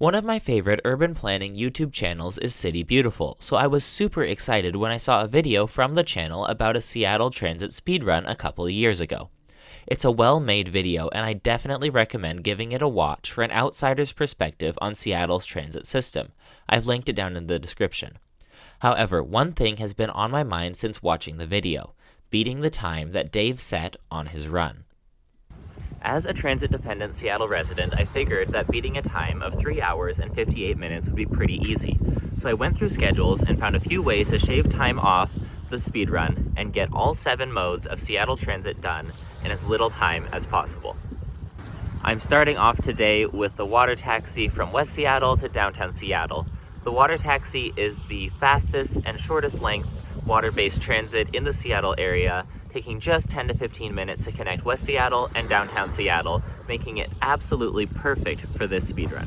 One of my favorite urban planning YouTube channels is City Beautiful, so I was super excited when I saw a video from the channel about a Seattle Transit speedrun a couple of years ago. It's a well-made video, and I definitely recommend giving it a watch for an outsider's perspective on Seattle's transit system. I've linked it down in the description. However, one thing has been on my mind since watching the video: beating the time that Dave set on his run. As a transit-dependent Seattle resident, I figured that beating a time of 3 hours and 58 minutes would be pretty easy. So I went through schedules and found a few ways to shave time off the speedrun and get all 7 modes of Seattle Transit done in as little time as possible. I'm starting off today with the water taxi from West Seattle to downtown Seattle. The water taxi is the fastest and shortest length water-based transit in the Seattle area, taking just 10 to 15 minutes to connect West Seattle and downtown Seattle, making it absolutely perfect for this speedrun.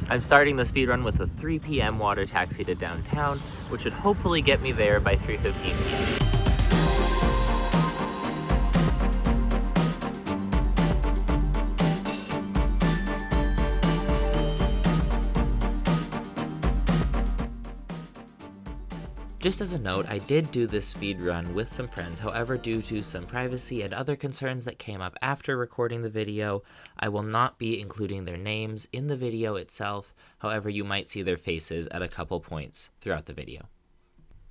I'm starting the speedrun with a 3 p.m. water taxi to downtown, which should hopefully get me there by 3:15 p.m. Just as a note, I did do this speedrun with some friends, however, due to some privacy and other concerns that came up after recording the video, I will not be including their names in the video itself. However, you might see their faces at a couple points throughout the video.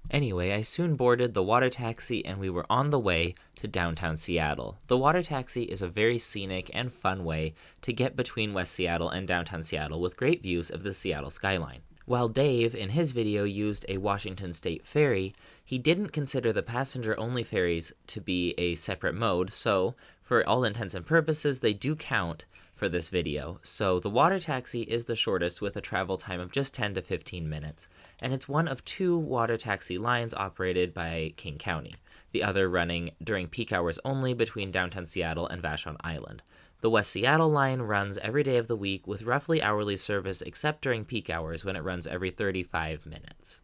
Anyway, I soon boarded the water taxi and we were on the way to downtown Seattle. The water taxi is a very scenic and fun way to get between West Seattle and downtown Seattle with great views of the Seattle skyline. While Dave, in his video, used a Washington State ferry, he didn't consider the passenger-only ferries to be a separate mode, so for all intents and purposes, they do count for this video. So the water taxi is the shortest with a travel time of just 10 to 15 minutes, and it's one of 2 water taxi lines operated by King County, the other running during peak hours only between downtown Seattle and Vashon Island. The West Seattle line runs every day of the week with roughly hourly service except during peak hours when it runs every 35 minutes.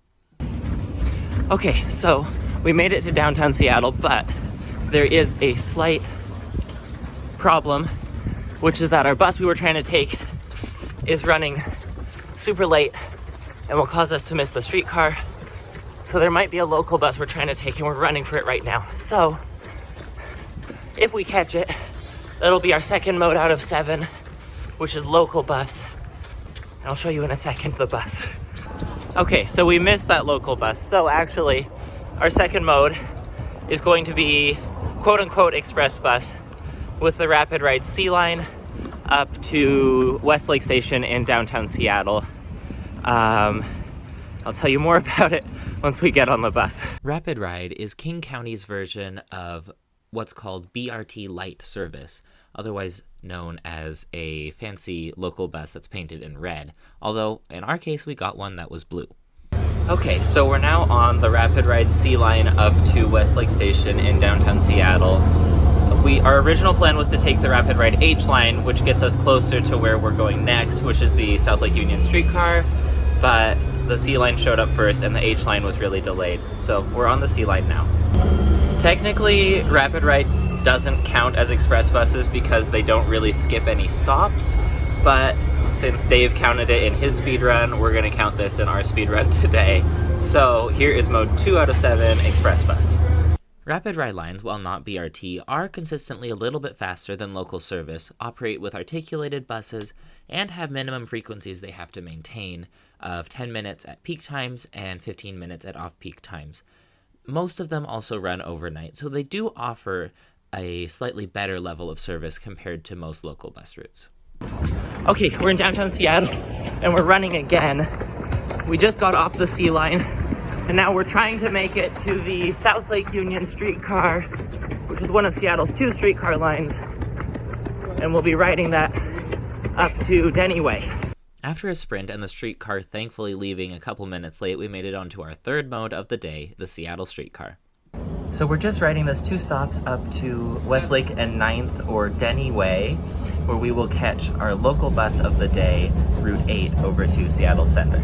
Okay, so we made it to downtown Seattle, but there is a slight problem, which is that our bus we were trying to take is running super late and will cause us to miss the streetcar. So there might be a local bus we're trying to take and we're running for it right now. So if we catch it, that'll be our second mode out of 7, which is local bus. And I'll show you in a second the bus. Okay, so we missed that local bus. So actually, our second mode is going to be quote-unquote express bus with the RapidRide C line up to Westlake Station in downtown Seattle. I'll tell you more about it once we get on the bus. RapidRide is King County's version of what's called BRT Light service, otherwise known as a fancy local bus that's painted in red, although in our case we got one that was blue. Okay, so we're now on the RapidRide C line up to Westlake Station in downtown Seattle. Our original plan was to take the RapidRide H line, which gets us closer to where we're going next, which is the South Lake Union streetcar, but the C line showed up first and the H line was really delayed, so we're on the C line now. Technically, RapidRide doesn't count as express buses because they don't really skip any stops, but since Dave counted it in his speedrun, we're going to count this in our speedrun today. So here is mode 2 out of 7, express bus. RapidRide lines, while not BRT, are consistently a little bit faster than local service, operate with articulated buses, and have minimum frequencies they have to maintain of 10 minutes at peak times and 15 minutes at off-peak times. Most of them also run overnight, so they do offer a slightly better level of service compared to most local bus routes. Okay, we're in downtown Seattle, and we're running again. We just got off the C line, and now we're trying to make it to the South Lake Union streetcar, which is one of Seattle's 2 streetcar lines, and we'll be riding that up to Denny Way. After a sprint and the streetcar thankfully leaving a couple minutes late, we made it onto our third mode of the day, the Seattle streetcar. So we're just riding this 2 stops up to Westlake and 9th or Denny Way, where we will catch our local bus of the day, Route 8, over to Seattle Center.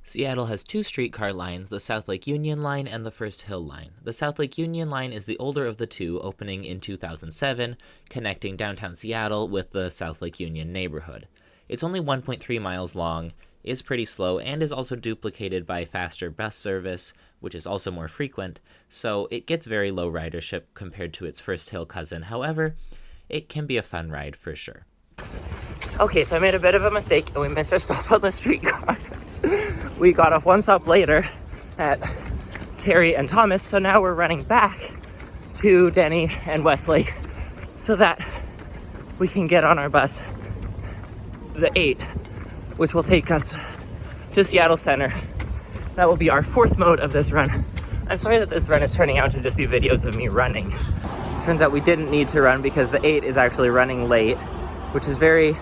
Seattle has 2 streetcar lines, the South Lake Union line and the First Hill line. The South Lake Union line is the older of the 2, opening in 2007, connecting downtown Seattle with the South Lake Union neighborhood. It's only 1.3 miles long, is pretty slow, and is also duplicated by faster bus service, which is also more frequent, so it gets very low ridership compared to its first hill cousin. However, it can be a fun ride for sure. Okay, so I made a bit of a mistake and we missed our stop on the streetcar. We got off one stop later at Terry and Thomas, so now we're running back to Denny and Westlake so that we can get on our bus, the 8, which will take us to Seattle Center. That will be our 4th mode of this run. I'm sorry that this run is turning out to just be videos of me running. Turns out we didn't need to run because the 8 is actually running late, which is very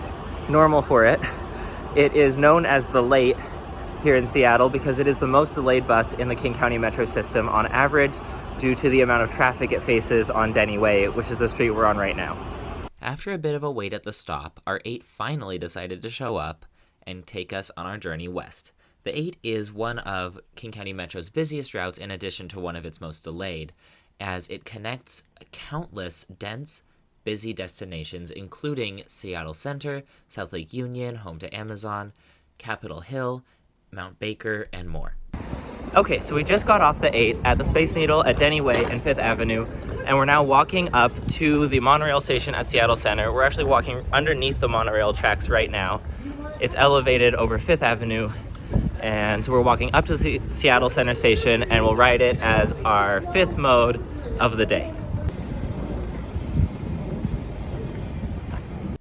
normal for it. It is known as the Late here in Seattle because it is the most delayed bus in the King County Metro system on average due to the amount of traffic it faces on Denny Way, which is the street we're on right now. After a bit of a wait at the stop, our 8 finally decided to show up and take us on our journey west. The 8 is one of King County Metro's busiest routes in addition to one of its most delayed, as it connects countless dense, busy destinations including Seattle Center, South Lake Union, home to Amazon, Capitol Hill, Mount Baker, and more. Okay, so we just got off the 8 at the Space Needle at Denny Way and 5th Avenue, and we're now walking up to the monorail station at Seattle Center. We're actually walking underneath the monorail tracks right now. It's elevated over 5th Avenue, and so we're walking up to the Seattle Center station, and we'll ride it as our 5th mode of the day.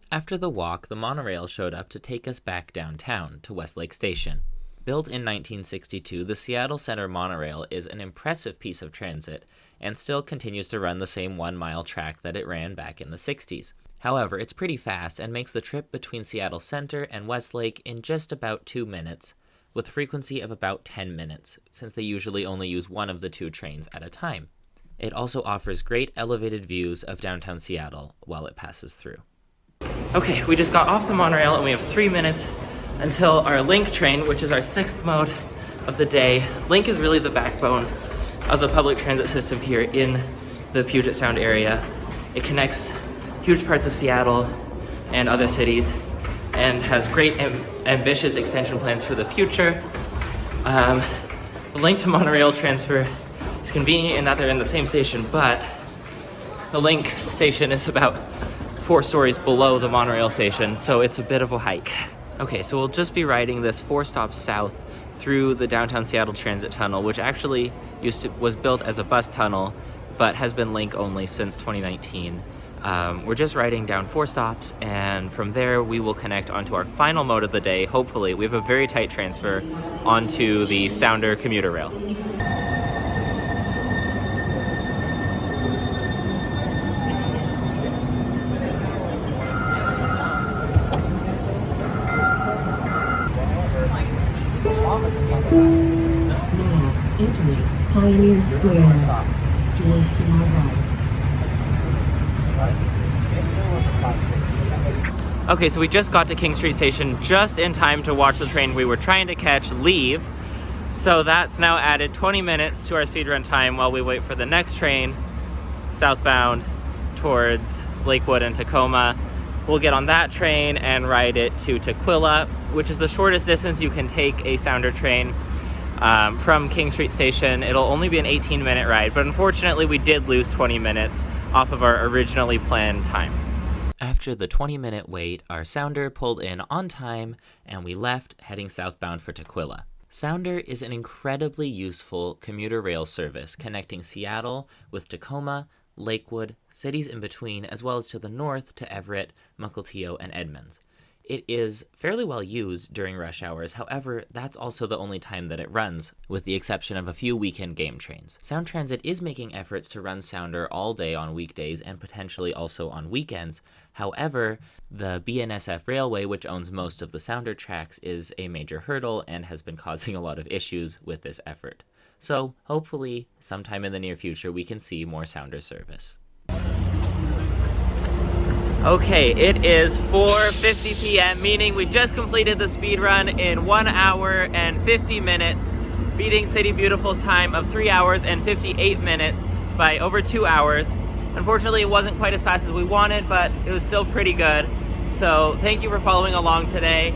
After the walk, the monorail showed up to take us back downtown to Westlake Station. Built in 1962, the Seattle Center monorail is an impressive piece of transit and still continues to run the same 1-mile track that it ran back in the 60s. However, it's pretty fast and makes the trip between Seattle Center and Westlake in just about 2 minutes, with frequency of about 10 minutes, since they usually only use one of the 2 trains at a time. It also offers great elevated views of downtown Seattle while it passes through. Okay, we just got off the monorail and we have 3 minutes until our Link train, which is our 6th mode of the day. Link is really the backbone of the public transit system here in the Puget Sound area. It connects huge parts of Seattle and other cities and has great ambitious extension plans for the future. The Link to monorail transfer is convenient in that they're in the same station, but the Link station is about 4 stories below the monorail station, so it's a bit of a hike. Okay, so we'll just be riding this 4 stops south through the downtown Seattle Transit Tunnel, which actually was built as a bus tunnel, but has been Link only since 2019. We're just riding down 4 stops, and from there we will connect onto our final mode of the day. Hopefully, we have a very tight transfer onto the Sounder commuter rail. Entering Pioneer Square. Doors to my right. Okay, so we just got to King Street Station just in time to watch the train we were trying to catch leave. So that's now added 20 minutes to our speedrun time while we wait for the next train southbound towards Lakewood and Tacoma. We'll get on that train and ride it to Tukwila, which is the shortest distance you can take a Sounder train from King Street Station. It'll only be an 18-minute ride, but unfortunately we did lose 20 minutes off of our originally planned time. After the 20-minute wait, our Sounder pulled in on time and we left heading southbound for Tukwila. Sounder is an incredibly useful commuter rail service connecting Seattle with Tacoma, Lakewood, cities in between, as well as to the north to Everett, Mukilteo, and Edmonds. It is fairly well used during rush hours, however, that's also the only time that it runs, with the exception of a few weekend game trains. Sound Transit is making efforts to run Sounder all day on weekdays and potentially also on weekends. However, the BNSF Railway, which owns most of the Sounder tracks, is a major hurdle and has been causing a lot of issues with this effort. So, hopefully, sometime in the near future, we can see more Sounder service. Okay, it is 4:50 p.m., meaning we just completed the speed run in 1 hour and 50 minutes, beating City Beautiful's time of 3 hours and 58 minutes by over 2 hours. Unfortunately, it wasn't quite as fast as we wanted, but it was still pretty good. So thank you for following along today.